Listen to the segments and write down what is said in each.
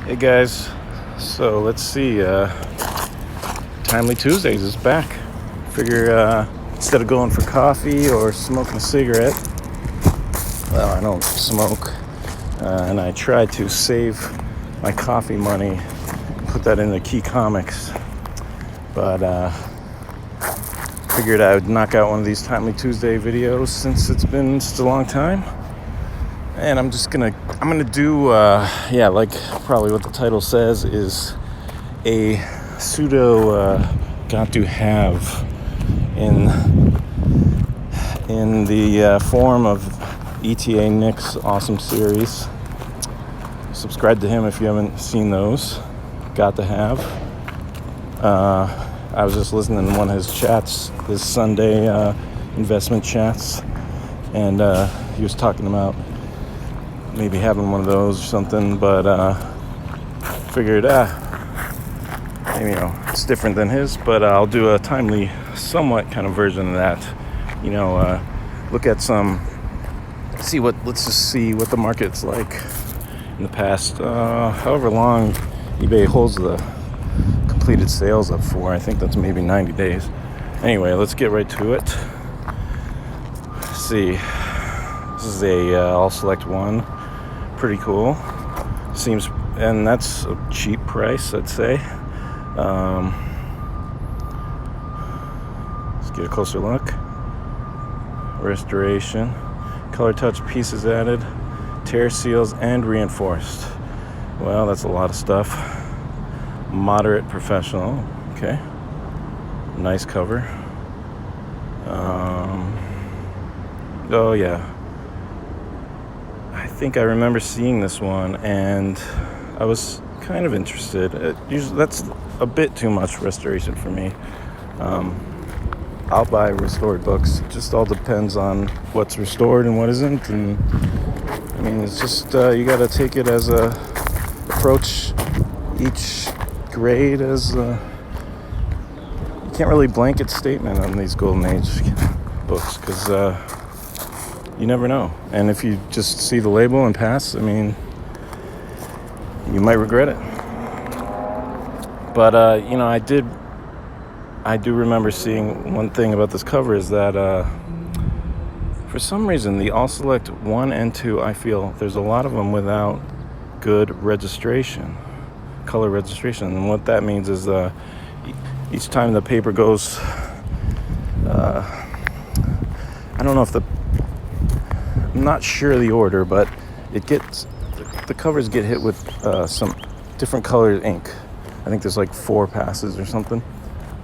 Hey guys, so let's see, Timely Tuesdays is back. Figure instead of going for coffee or smoking a cigarette, well, I don't smoke, and I try to save my coffee money, put that into Key Comics, but figured I would knock out one of these Timely Tuesday videos since it's been just a long time. And I'm gonna do, like probably what the title says is a pseudo got to have in the form of ETA Nick's awesome series. Subscribe to him if you haven't seen those. Got to have. I was just listening to one of his chats, his Sunday investment chats, and he was talking about maybe having one of those or something, but figured maybe, it's different than his, but I'll do a timely somewhat kind of version of that. Look at let's just see what the market's like in the past however long eBay holds the completed sales up for. I think that's maybe 90 days. Anyway, let's get right to it. Let's see. This is a all select one. Pretty cool. Seems, and that's a cheap price, I'd say. Let's get a closer look. Restoration, color touch pieces added, tear seals, and reinforced. Well, that's a lot of stuff. Moderate professional. Okay. Nice cover. Oh yeah. I think I remember seeing this one, and I was kind of interested. Usually, that's a bit too much restoration for me. I'll buy restored books. It just all depends on what's restored and what isn't. And I mean, it's just you got to take it as approach each grade as you can't really blanket statement on these golden age books because you never know. And if you just see the label and pass, I mean, you might regret it. But I do remember seeing one thing about this cover is that for some reason the All Select 1 and 2, I feel there's a lot of them without good registration, color registration. And what that means is each time the paper goes, I don't know if I'm not sure the order, but the covers get hit with some different colored ink. I think there's like 4 passes or something.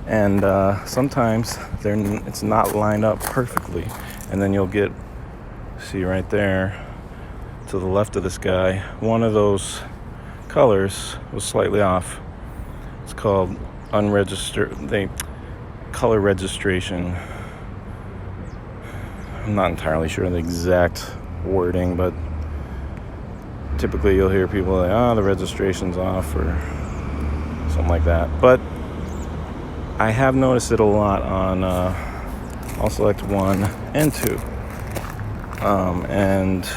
And sometimes it's not lined up perfectly. And then you'll see right there to the left of this guy, one of those colors was slightly off. It's called color registration. I'm not entirely sure of the exact wording, but typically you'll hear people like, the registration's off or something like that. But I have noticed it a lot on All Select 1 and 2. And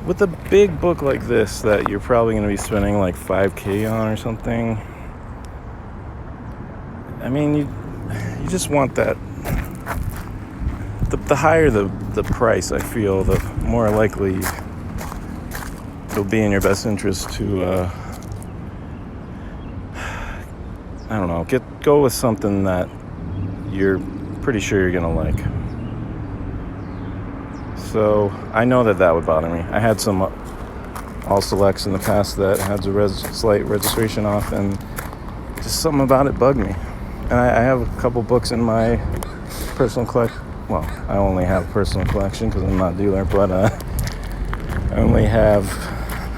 with a big book like this that you're probably going to be spending like $5,000 on or something, I mean, you just want that. The higher the price, I feel, the more likely it'll be in your best interest to I don't know, go with something that you're pretty sure you're gonna like. So I know that would bother me. I had some all selects in the past that had the slight registration off, and just something about it bugged me. And I have a couple books in my personal collection. Well, I only have personal collection because I'm not a dealer, but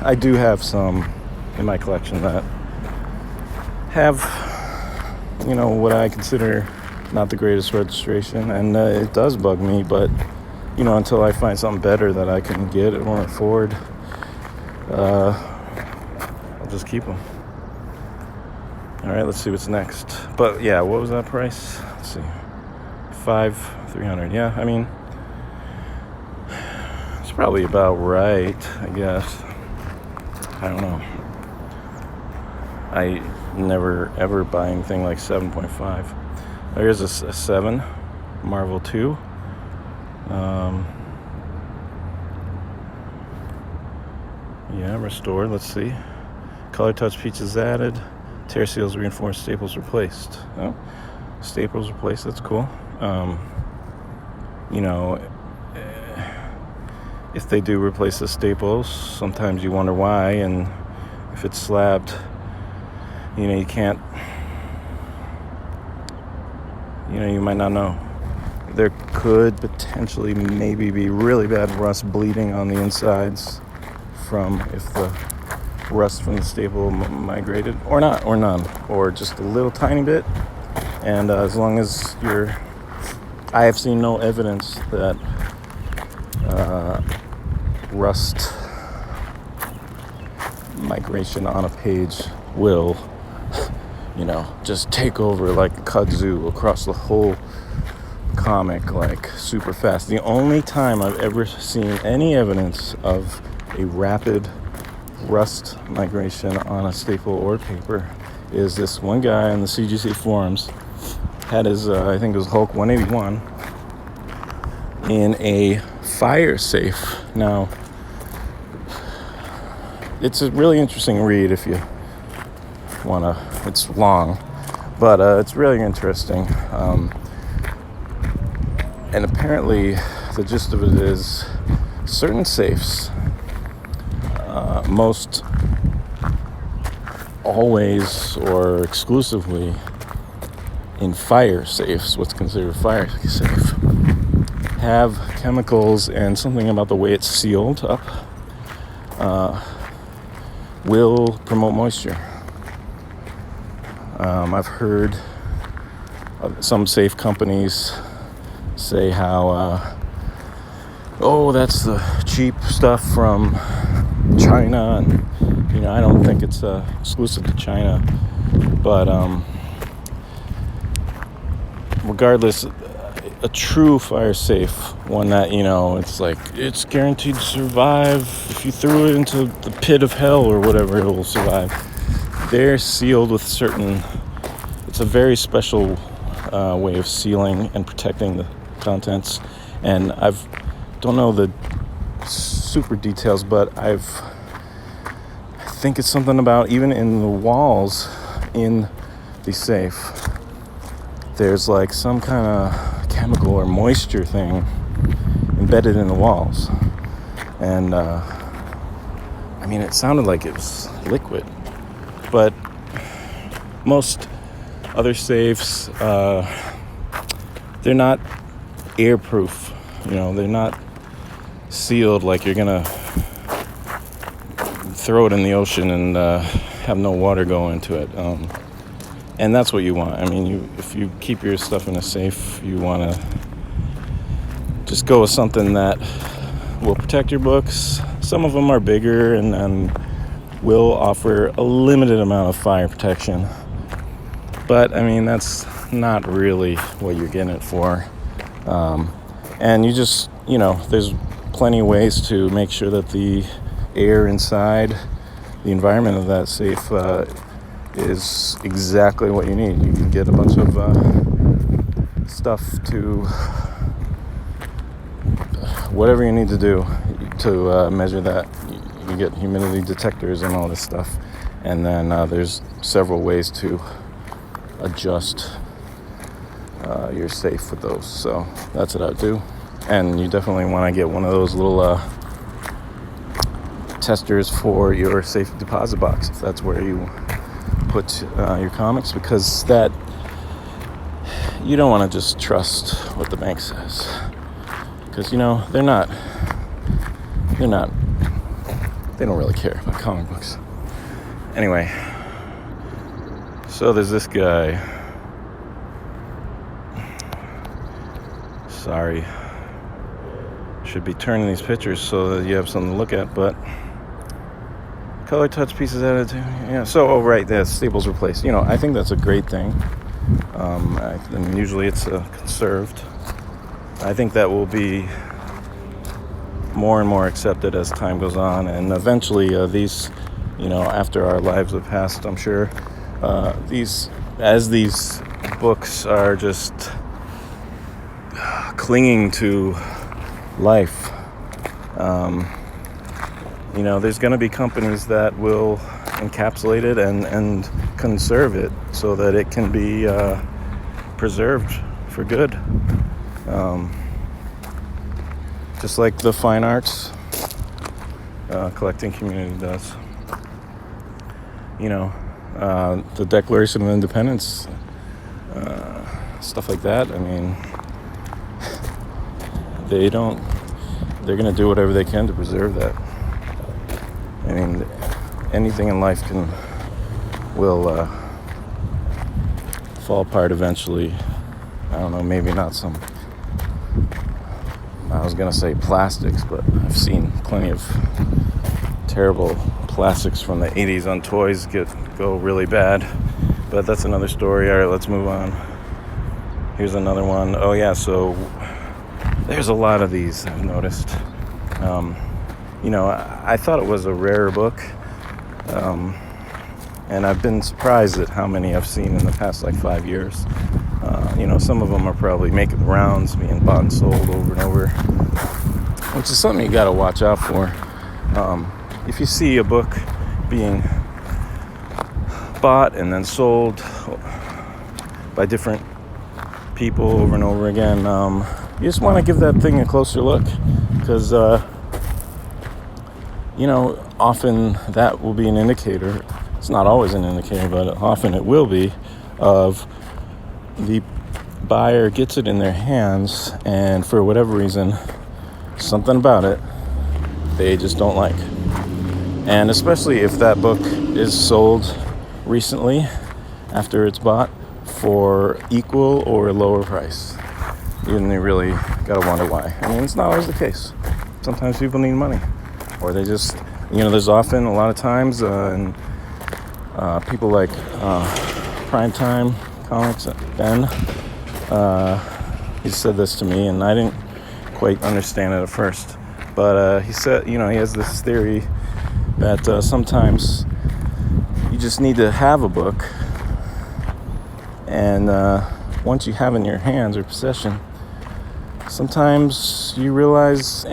I do have some in my collection that have, what I consider not the greatest registration, and it does bug me, but until I find something better that I can get or afford, I'll just keep them. All right, let's see what's next. But yeah, what was that price? Let's see, $300. Yeah, I mean, it's probably about right, I guess. I don't know. I never ever buy anything like 7.5. Here's a 7, Marvel 2. Yeah, restored. Let's see. Color touch pieces added. Tear seals reinforced. Staples replaced. Oh, staples replaced. That's cool. You know, if they do replace the staples, sometimes you wonder why, and if it's slabbed, you know, you can't, you know, you might not know. There could potentially maybe be really bad rust bleeding on the insides from if the rust from the staple migrated, or not, or none, or just a little tiny bit. And as long as I have seen no evidence that rust migration on a page will, you know, just take over like a kudzu across the whole comic like super fast. The only time I've ever seen any evidence of a rapid rust migration on a staple or paper is this one guy in the CGC forums had his, I think it was Hulk 181 in a fire safe. Now, it's a really interesting read if you want to. It's long, but it's really interesting. And apparently, the gist of it is certain safes, most always or exclusively in fire safes, what's considered fire safe, have chemicals and something about the way it's sealed up will promote moisture. I've heard some safe companies say how, oh, that's the cheap stuff from China, and you know, I don't think it's exclusive to China, but regardless, a true fire safe, one that, you know, it's like it's guaranteed to survive. If you threw it into the pit of hell or whatever, it will survive. They're sealed with certain, it's a very special way of sealing and protecting the contents, and I don't know the super details, but I think it's something about even in the walls in the safe, there's like some kind of chemical or moisture thing embedded in the walls. And I mean, it sounded like it was liquid, but most other safes, they're not airproof. You know, they're not sealed like you're gonna throw it in the ocean and have no water go into it. And that's what you want. I mean, if you keep your stuff in a safe, you want to just go with something that will protect your books. Some of them are bigger and will offer a limited amount of fire protection. But, I mean, that's not really what you're getting it for. And you just, you know, there's plenty of ways to make sure that the air inside the environment of that safe is exactly what you need. You can get a bunch of stuff to whatever you need to do to measure that. You get humidity detectors and all this stuff, and then there's several ways to adjust your safe with those. So that's what I do. And you definitely want to get one of those little testers for your safe deposit box if that's where you put your comics, because that you don't want to just trust what the bank says, because, you know, they don't really care about comic books. Anyway, so there's this guy. Sorry, should be turning these pictures so that you have something to look at, but color touch pieces added to, yeah. So, right, the staples replaced. You know, I think that's a great thing. And usually it's conserved. I think that will be more and more accepted as time goes on, and eventually these after our lives have passed, I'm sure. These books are just clinging to life. There's going to be companies that will encapsulate it and conserve it so that it can be preserved for good. Just like the fine arts collecting community does. The Declaration of Independence, stuff like that. I mean, they're going to do whatever they can to preserve that. I mean, anything in life will fall apart eventually. I don't know, maybe not some, I was going to say plastics, but I've seen plenty of terrible plastics from the 80s on toys go really bad. But that's another story. All right, let's move on. Here's another one. Oh, yeah, so there's a lot of these I've noticed. I thought it was a rare book. And I've been surprised at how many I've seen in the past, 5 years. Some of them are probably making the rounds, being bought and sold over and over, which is something you got to watch out for. If you see a book being bought and then sold by different people over and over again, you just want to give that thing a closer look, because often that will be an indicator. It's not always an indicator, but often it will be, of the buyer gets it in their hands, and for whatever reason, something about it they just don't like. And especially if that book is sold recently after it's bought for equal or a lower price, then you really gotta wonder why. I mean, it's not always the case. Sometimes people need money, or they just, there's often a lot of times, and people like Primetime Comics, Ben, he said this to me, and I didn't quite understand it at first. But he said, he has this theory that sometimes you just need to have a book, and once you have it in your hands or possession, sometimes you realize,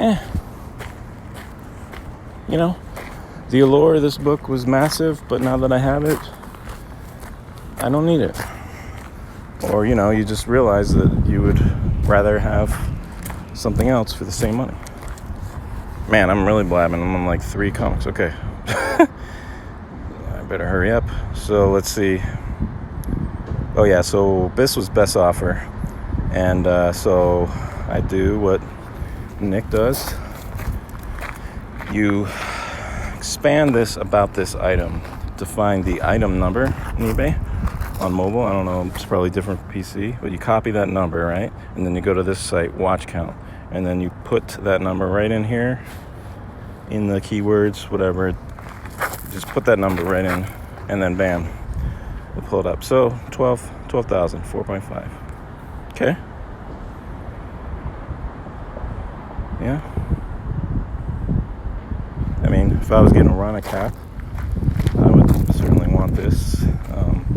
the allure of this book was massive, but now that I have it, I don't need it. Or, you just realize that you would rather have something else for the same money. Man, I'm really blabbing. I'm on 3 comics. Okay. I better hurry up. So let's see. Oh yeah, so this was best offer. And so I do what Nick does. You expand this about this item to find the item number on eBay. On mobile, I don't know, it's probably different for PC, but you copy that number, right? And then you go to this site, watch count, and then you put that number right in here, in the keywords, whatever. Just put that number right in, and then bam, we'll pull it up. So 12,000, 4.5. Okay. Yeah. I mean, if I was getting a Rana cap, I would certainly want this.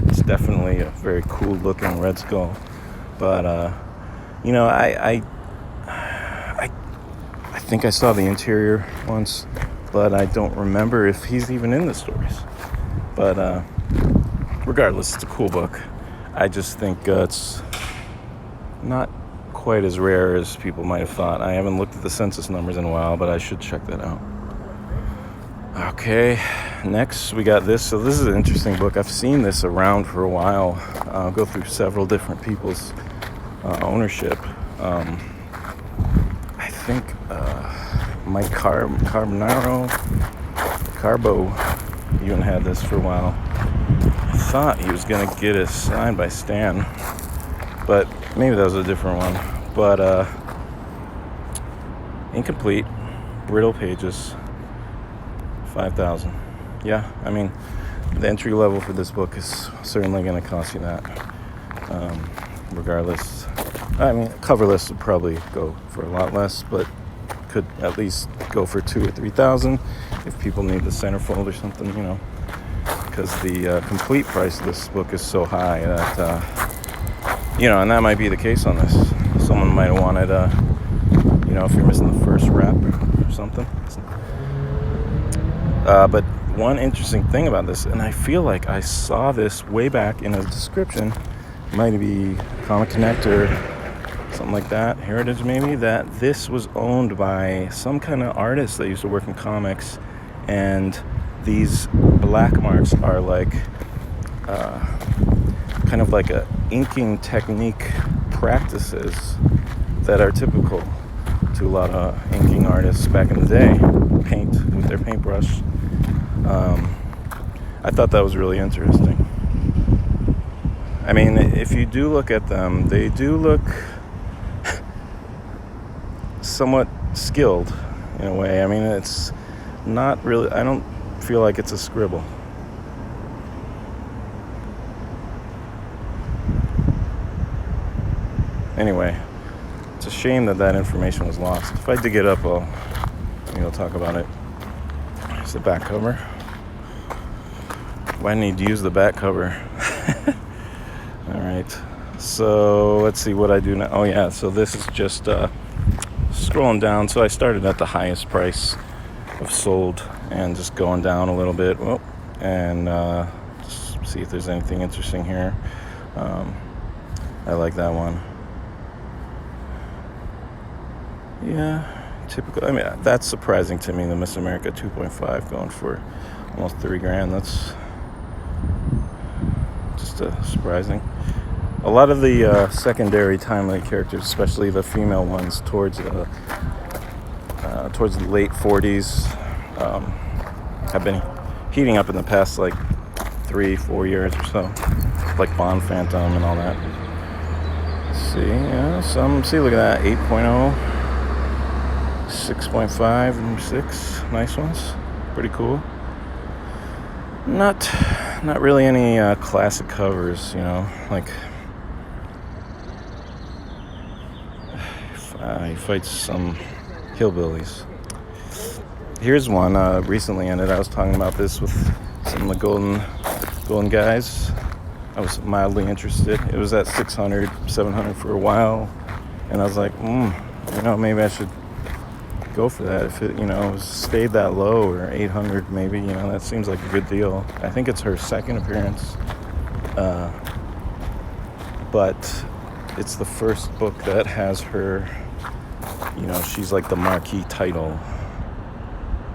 It's definitely a very cool looking Red Skull, but I think I saw the interior once, but I don't remember if he's even in the stories. But regardless, it's a cool book. I just think it's not quite as rare as people might have thought. I haven't looked at the census numbers in a while, but I should check that out. Okay, next we got this. So this is an interesting book. I've seen this around for a while. I'll go through several different people's ownership. I think Mike Carbo even had this for a while. I thought he was going to get it signed by Stan, but maybe that was a different one. But incomplete, brittle pages. 5,000. Yeah, I mean, the entry level for this book is certainly going to cost you that. Regardless, I mean, coverless would probably go for a lot less, but could at least go for 2,000 or 3,000. if people need the centerfold or something, because the complete price of this book is so high that, and that might be the case on this. Someone might have wanted, if you're missing the first wrap or something. But one interesting thing about this, and I feel like I saw this way back in a description, might be Comic Connector, something like that, Heritage maybe, that this was owned by some kind of artist that used to work in comics, and these black marks are like kind of like a inking technique practices that are typical to a lot of inking artists back in the day, paint with their paintbrush. I thought that was really interesting. I mean, if you do look at them, they do look somewhat skilled in a way. I mean, it's not really, I don't feel like it's a scribble. Anyway, it's a shame that information was lost. If I dig it up, I'll talk about it. Here's the back cover. Why need to use the back cover? All right. So let's see what I do now. Oh yeah. So this is just scrolling down. So I started at the highest price of sold and just going down a little bit. And just see if there's anything interesting here. I like that one. Yeah, typical. I mean, that's surprising to me. The Miss America 2.5 going for almost $3,000. That's just surprising. A lot of the secondary timely characters, especially the female ones, towards the late 40s, have been heating up in the past 3-4 years or so, like Bond Phantom and all that. See, look at that, 8.0. 6.5 and 6, nice ones, pretty cool. Not really any classic covers, he fights some hillbillies. Here's one recently ended. I was talking about this with some of the golden guys. I was mildly interested. It was at 600, 700 for a while, and I was like, maybe I should go for that. If it, stayed that low, or 800 maybe, that seems like a good deal. I think it's her second appearance, but it's the first book that has her, she's like the marquee title,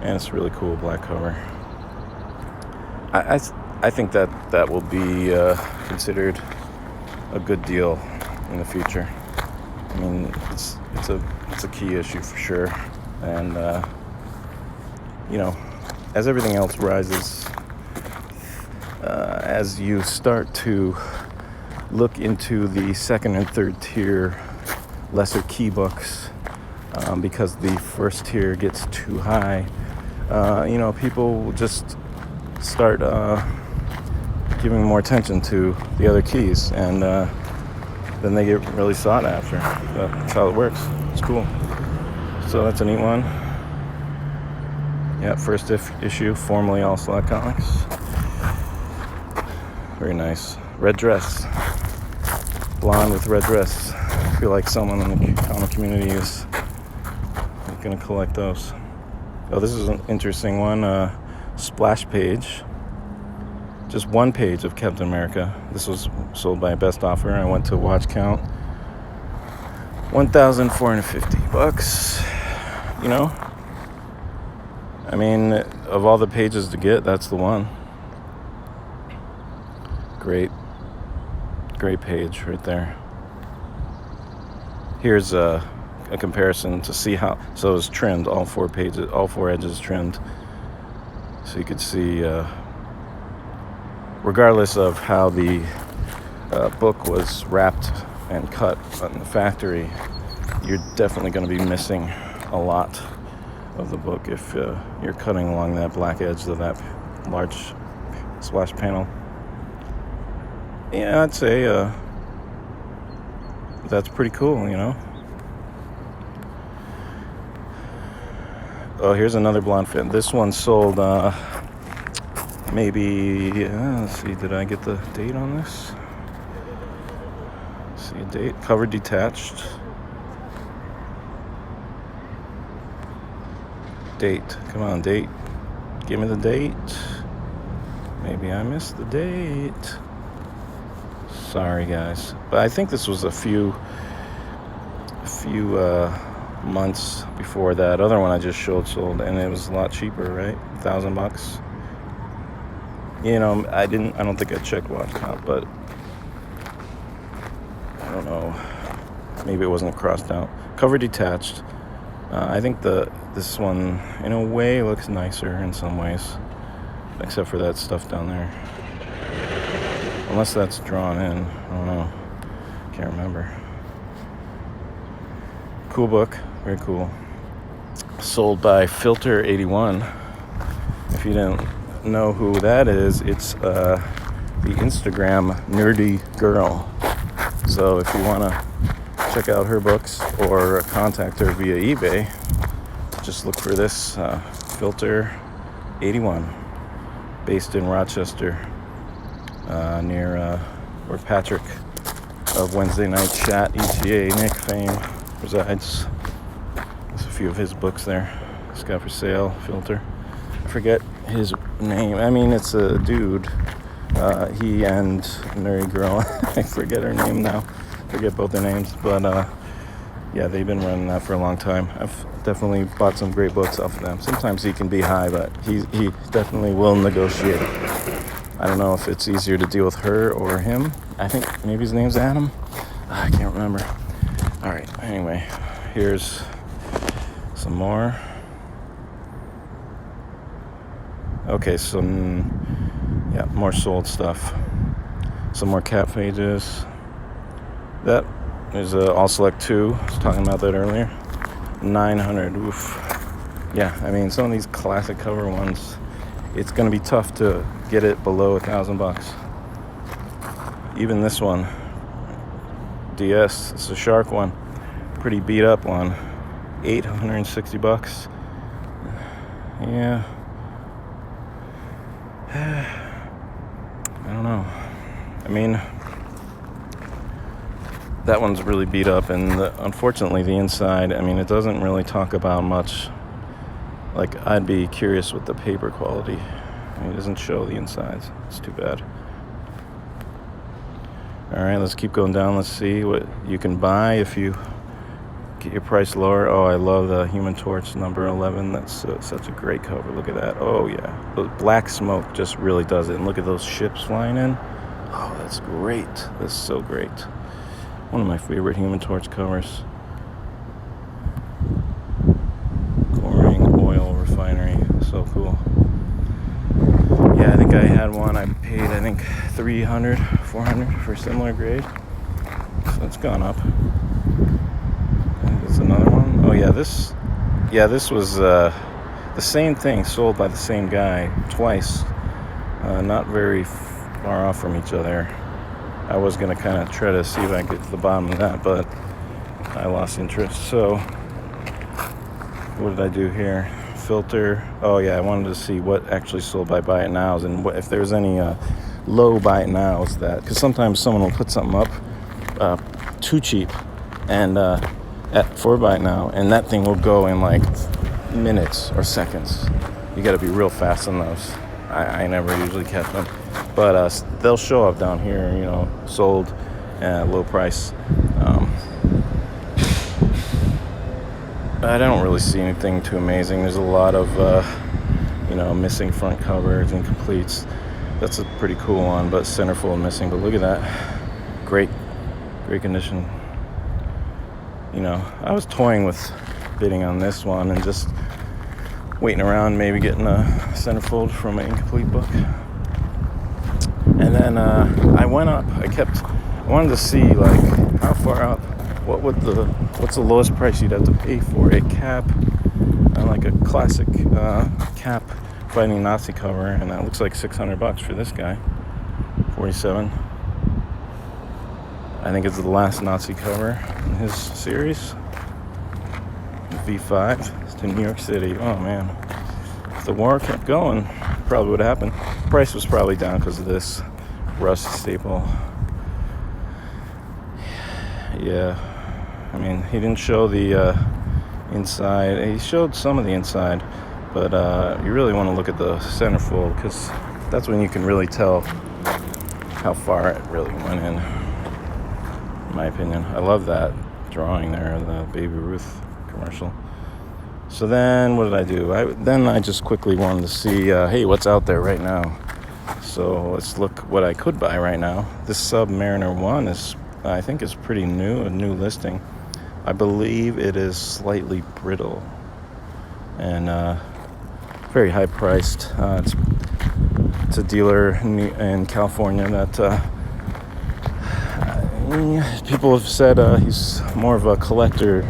and it's really cool, black cover. I think that will be considered a good deal in the future. I mean, it's a key issue for sure. And, as everything else rises, as you start to look into the second and third tier lesser key books, because the first tier gets too high, people will just start giving more attention to the other keys, and then they get really sought after. That's how it works. It's cool. So that's a neat one. Yeah, first issue, formerly All Slot Comics. Very nice. Red dress. Blonde with red dress. I feel like someone in the comic community is going to collect those. Oh, this is an interesting one. Splash page. Just one page of Captain America. This was sold by Best Offer. I went to watch count. $1,450. I mean, of all the pages to get, that's the one. Great page right there. Here's a comparison to see how. So it's trimmed, all four edges trimmed, so you could see, regardless of how the book was wrapped and cut in the factory, you're definitely going to be missing a lot of the book if you're cutting along that black edge of that large splash panel. Yeah, I'd say that's pretty cool, Oh, here's another blonde fin. This one sold maybe, let's see, did I get the date on this? Let's see, a date, cover detached. Date, come on, date. Give me the date. Maybe I missed the date. Sorry, guys. But I think this was a few months before that other one I just sold, and it was a lot cheaper, right? $1,000. You know, I don't think I checked watch count, but I don't know. Maybe it wasn't crossed out. Cover detached. I think this one, in a way, looks nicer in some ways, except for that stuff down there. Unless that's drawn in. I don't know. Can't remember. Cool book. Very cool. Sold by Filter 81. If you didn't know who that is, it's the Instagram nerdy girl. So if you want to check out her books or contact her via eBay, just look for this Filter 81, based in Rochester, near where Patrick of Wednesday Night Chat, ETA, Nick fame, resides. There's a few of his books there. It's got for sale, Filter. I forget his name. I mean, it's a dude. He and Nerdy Girl. I forget her name now. Forget both their names. But yeah, they've been running that for a long time. I've definitely bought some great books off of them. Sometimes he can be high, but he definitely will negotiate. I don't know if it's easier to deal with her or him. I think maybe his name's Adam. I can't remember. All right. Anyway, here's some more. Okay, more sold stuff. Some more cat pages. That is All Select 2. I was talking about that earlier. 900. Oof. Yeah, I mean, some of these classic cover ones, it's going to be tough to get it below $1,000. Even this one, DS, it's a shark one. Pretty beat up one. $860. Yeah. I don't know. I mean, that one's really beat up, and unfortunately the inside, I mean, it doesn't really talk about much. Like, I'd be curious with the paper quality. I mean, it doesn't show the insides. It's too bad. All right, let's keep going down. Let's see what you can buy if you get your price lower. Oh, I love the Human Torch number 11. That's such a great cover. Look at that. Oh, yeah. The black smoke just really does it. And look at those ships flying in. Oh, that's great. That's so great. One of my favorite Human Torch covers. Goring Oil Refinery. So cool. Yeah, I think I had one. I paid, $300, $400 for a similar grade. So it's gone up. There's another one. Oh yeah, this was the same thing, sold by the same guy twice. Not very far off from each other. I was gonna kind of try to see if I could get to the bottom of that, but I lost interest. So what did I do here? Filter. Oh yeah, I wanted to see what actually sold by Buy It Nows, and if there's any low Buy It Nows that, because sometimes someone will put something up too cheap and for Buy It Now, and that thing will go in like minutes or seconds. You got to be real fast on those. I never usually catch them, but they'll show up down here, you know, sold at low price. I don't really see anything too amazing. There's a lot of missing front covers, incompletes. That's a pretty cool one, but centerfold missing. But look at that, great condition. You know, I was toying with bidding on this one and just waiting around, maybe getting a centerfold from an incomplete book. And then I went up. I wanted to see like how far up. What's the lowest price you'd have to pay for a cap, like a classic cap fighting Nazi cover, and that looks like $600 for this guy. 47. I think it's the last Nazi cover in his series. V5. to New York City. Oh man, if the war kept going, probably would have happened. Price was probably down because of this rust staple. Yeah, I mean, he didn't show the inside. He showed some of the inside, but you really want to look at the centerfold because that's when you can really tell how far it really went in my opinion. I love that drawing there, the Baby Ruth commercial. So then what did I do? I just quickly wanted to see, hey, what's out there right now? So let's look what I could buy right now. This Submariner 1 I think is pretty new, a new listing. I believe it is slightly brittle and very high priced. It's a dealer in California that people have said he's more of a collector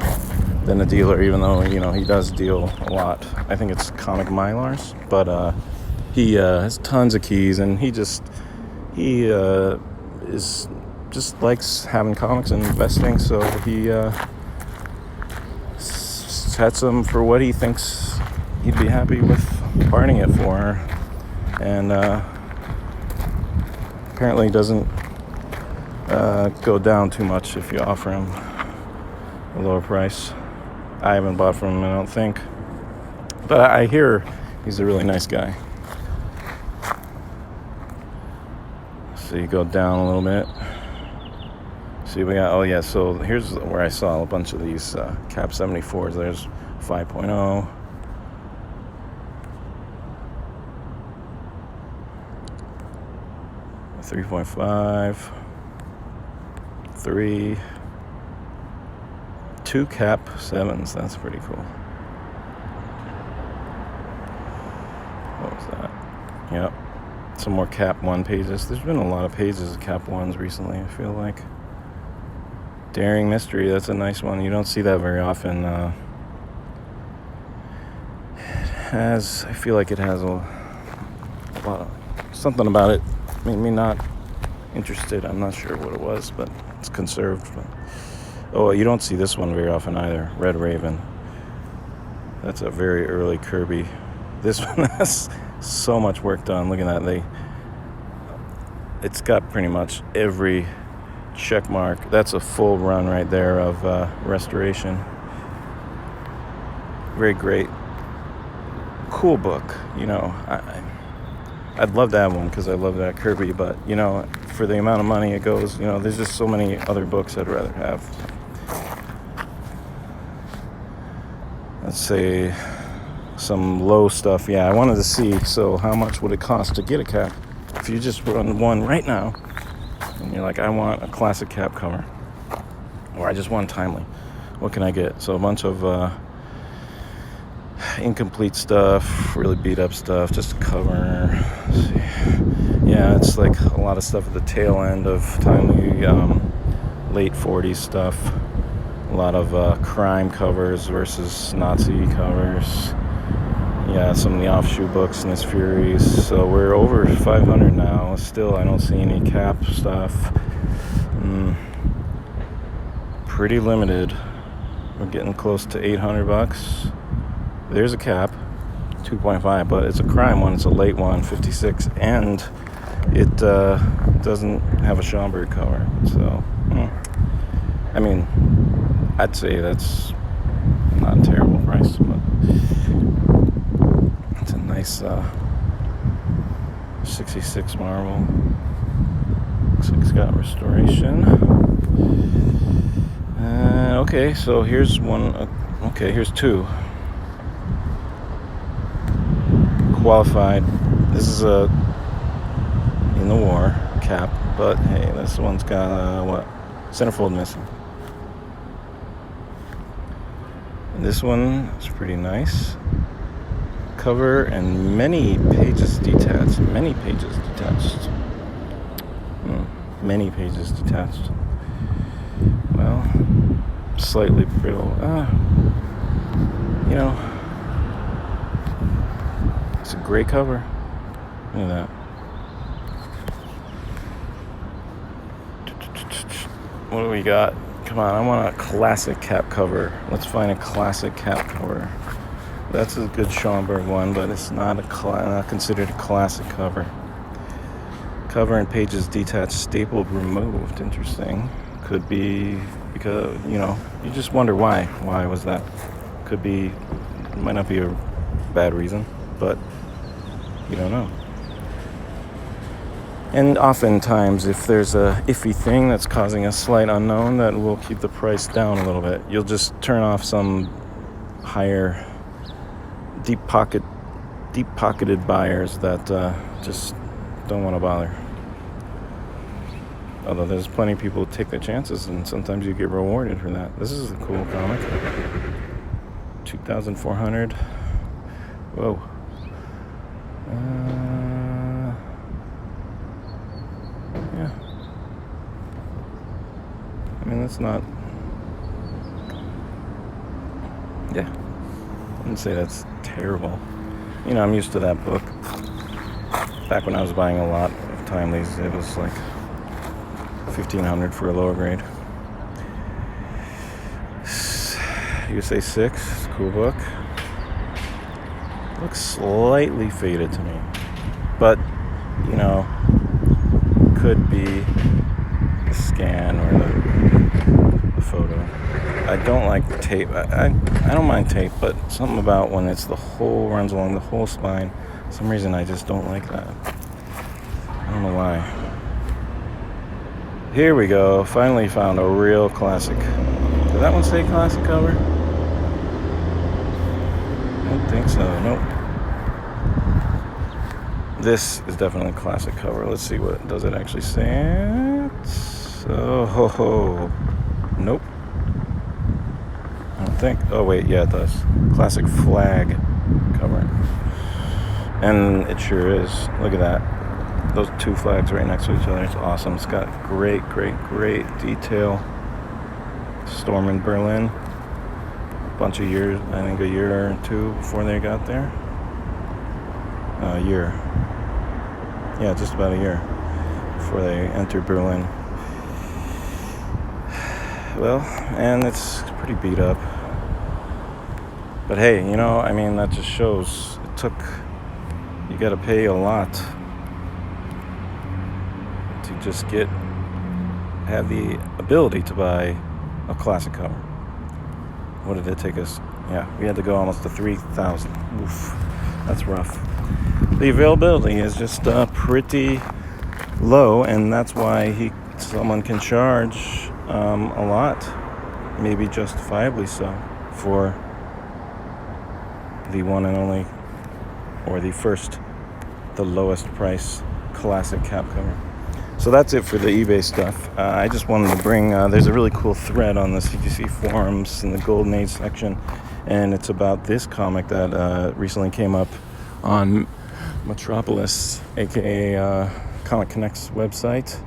than a dealer, even though he does deal a lot. I think it's Comic Mylars, but he has tons of keys, and he is just likes having comics and investing. So he had some for what he thinks he'd be happy with parting it for, and apparently doesn't go down too much if you offer him a lower price. I haven't bought from him, I don't think, but I hear he's a really nice guy. So you go down a little bit. See, we got, oh yeah, so here's where I saw a bunch of these Cap 74s. There's 5.0. A 3.5. 3. 2 Cap 7s. That's pretty cool. What was that? Yep. Some more Cap 1 pages. There's been a lot of pages of Cap 1s recently, I feel like. Daring Mystery, that's a nice one. You don't see that very often. I feel like it has a lot of, something about it made me not interested. I'm not sure what it was, but it's conserved. But, oh, you don't see this one very often either. Red Raven. That's a very early Kirby. This one has so much work done. Look at that. It's got pretty much every check mark. That's a full run right there of restoration. Very great. Cool book. I'd love to have one because I love that Kirby, but for the amount of money it goes, there's just so many other books I'd rather have. Let's say some low stuff. Yeah, I wanted to see, so how much would it cost to get a Cap? If you just run one right now and you're like, I want a classic Cap cover, or I just want timely, what can I get? So a bunch of incomplete stuff, really beat up stuff, just a cover. Let's see. Yeah, it's like a lot of stuff at the tail end of timely late 40s stuff. A lot of crime covers versus Nazi covers. Yeah, some of the offshoot books, Miss Furies. So we're over 500 now. Still, I don't see any Cap stuff. Pretty limited. We're getting close to $800. There's a Cap, 2.5, but it's a crime one. It's a late one, 56, and it doesn't have a Schomburg cover. So, I mean, I'd say that's not a terrible price, but it's a nice 66 marble. Looks like it's got restoration. Okay, so here's one. Okay, here's two. Qualified. This is a in the war Cap, but hey, this one's got centerfold missing. And this one is pretty nice. Cover and many pages detached. Many pages detached. Many pages detached. Well, slightly brittle. It's a great cover. Look at that. What do we got? Come on, I want a classic Cap cover. Let's find a classic Cap cover. That's a good Schomburg one, but it's not not considered a classic cover. Cover and pages detached, stapled, removed. Interesting. Could be because, you just wonder why. Why was that? Could be, might not be a bad reason, but you don't know. And oftentimes, if there's a iffy thing that's causing a slight unknown, that will keep the price down a little bit. You'll just turn off some higher, deep-pocketed buyers that just don't want to bother. Although there's plenty of people who take their chances, and sometimes you get rewarded for that. This is a cool comic. 2,400. Whoa. Yeah. I mean, that's not... Yeah. I wouldn't say that's terrible. I'm used to that book. Back when I was buying a lot of timelies, it was like $1,500 for a lower grade. USA 6, it's a cool book. Looks slightly faded to me, but could be the scan or the photo. I don't like the tape. I don't mind tape, but something about when it's runs along the whole spine. For some reason I just don't like that. I don't know why. Here we go. Finally found a real classic. Did that one say classic cover? I don't think so. Nope. This is definitely a classic cover. Let's see what does it actually say. Nope. I don't think. Oh wait, yeah, it does. Classic flag cover. And it sure is. Look at that. Those two flags right next to each other. It's awesome. It's got great detail. Storm in Berlin. Bunch of years, I think a year or two before they got there. A year. Yeah, just about a year before they entered Berlin. Well, and it's pretty beat up. But hey, that just shows you gotta pay a lot to just have the ability to buy a classic cover. What did it take us? Yeah, we had to go almost to 3,000. Oof, that's rough. The availability is just pretty low, and that's why someone can charge a lot, maybe justifiably so, for the one and only, or the lowest price classic cap cover. So that's it for the eBay stuff. I just wanted to bring, there's a really cool thread on the CGC forums in the Golden Age section, and it's about this comic that recently came up on Metropolis, aka Comic Connect's website.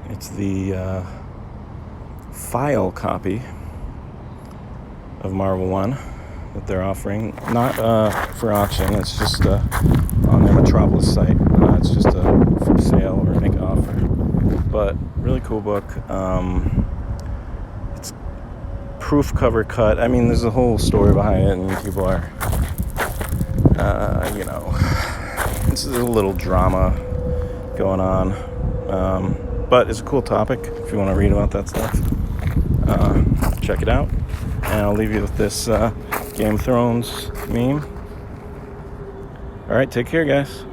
It's the file copy of Marvel 1 that they're offering. Not for auction, it's just on their Metropolis site. It's just for sale or make an offer. But really cool book. It's proof cover cut. I mean, there's a whole story behind it, and people are, it's a little drama going on. But it's a cool topic if you want to read about that stuff. Check it out. And I'll leave you with this Game of Thrones meme. All right, take care, guys.